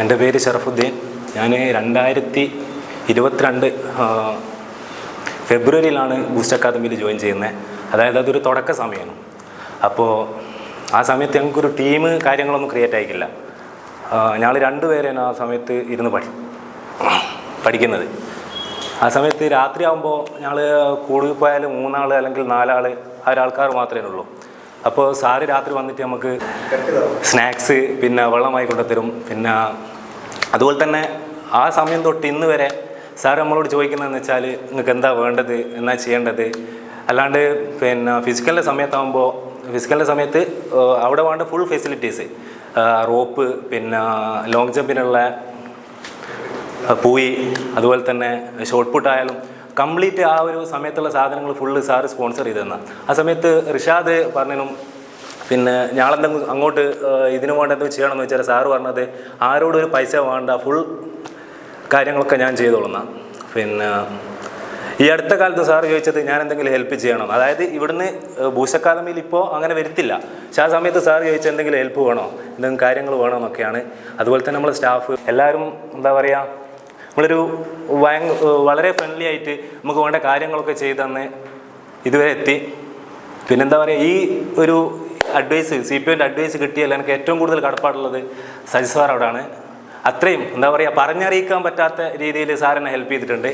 എൻ്റെ പേര് ഷറഫുദ്ദീൻ. ഞാൻ 2022 ഫെബ്രുവരിയിലാണ് ബൂസ്റ്റ് അക്കാദമിയിൽ ജോയിൻ ചെയ്യുന്നത്. അതായത് അതൊരു തുടക്ക സമയമാണ്. അപ്പോൾ ആ സമയത്ത് ഞങ്ങൾക്കൊരു ടീം കാര്യങ്ങളൊന്നും ക്രിയേറ്റ് ആയിക്കില്ല. ഞങ്ങൾ 2 പേരാണ് ആ സമയത്ത് ഇരുന്ന് പഠിക്കുന്നത്. ആ സമയത്ത് രാത്രിയാകുമ്പോൾ ഞങ്ങൾ കൂടുതൽ പോയാൽ 3 ആൾ അല്ലെങ്കിൽ 4 ആൾ ആ ഒരാൾക്കാർ മാത്രമേ ഉള്ളൂ. അപ്പോൾ സാറ് രാത്രി വന്നിട്ട് നമുക്ക് സ്നാക്സ് പിന്നെ വെള്ളമായി കൊണ്ടുത്തരും. പിന്നെ അതുപോലെ തന്നെ ആ സമയം തൊട്ട് ഇന്ന് വരെ സാർ നമ്മളോട് ചോദിക്കുന്നതെന്ന് വെച്ചാൽ നിങ്ങൾക്ക് എന്താ വേണ്ടത്, എന്നാ ചെയ്യേണ്ടത്. അല്ലാണ്ട് പിന്നെ ഫിസിക്കലിൻ്റെ സമയത്ത് അവിടെ വേണ്ട ഫുൾ ഫെസിലിറ്റീസ്, റോപ്പ്, പിന്നെ ലോങ് ജമ്പിനുള്ള പൂയി, അതുപോലെ തന്നെ ഷോർട്ട് പുട്ട് ആയാലും കംപ്ലീറ്റ് ആ ഒരു സമയത്തുള്ള സാധനങ്ങൾ ഫുള്ള് സാറ് സ്പോൺസർ ചെയ്ത് തന്ന. ആ സമയത്ത് റിഷാദ് പറഞ്ഞതിനും പിന്നെ ഞങ്ങളെന്തെങ്കിലും അങ്ങോട്ട് ഇതിന് വേണ്ട എന്തെങ്കിലും ചെയ്യണമെന്ന് വെച്ചാൽ സാറ് പറഞ്ഞത് ആരോടും ഒരു പൈസ വേണ്ട, ഫുൾ കാര്യങ്ങളൊക്കെ ഞാൻ ചെയ്തോളുന്ന. പിന്നെ ഈ അടുത്ത കാലത്ത് സാറ് ചോദിച്ചത് ഞാൻ എന്തെങ്കിലും ഹെൽപ്പ് ചെയ്യണം. അതായത് ഇവിടുന്ന് ബൂസ്റ്റ് അക്കാദമിയിൽ ഇപ്പോൾ അങ്ങനെ വരുത്തില്ല. പക്ഷെ ആ സമയത്ത് സാറ് ചോദിച്ചാൽ എന്തെങ്കിലും ഹെൽപ്പ് വേണോ, എന്തെങ്കിലും കാര്യങ്ങൾ വേണോ എന്നൊക്കെയാണ്. അതുപോലെ തന്നെ നമ്മൾ സ്റ്റാഫ് എല്ലാവരും എന്താ പറയുക, നമ്മളൊരു വളരെ ഫ്രണ്ട്ലി ആയിട്ട് നമുക്ക് വേണ്ട കാര്യങ്ങളൊക്കെ ചെയ്ത് തന്ന് ഇതുവരെ എത്തി. പിന്നെന്താ പറയുക, ഈ ഒരു അഡ്വൈസ് CPOൻ്റെ അഡ്വൈസ് കിട്ടിയാൽ എനിക്ക് ഏറ്റവും കൂടുതൽ കടപ്പാടുള്ളത് സജി സാർ അവിടെയാണ്. അത്രയും എന്താ പറയുക, പറഞ്ഞറിയിക്കാൻ പറ്റാത്ത രീതിയിൽ സാർ എന്നെ ഹെൽപ്പ് ചെയ്തിട്ടുണ്ട്.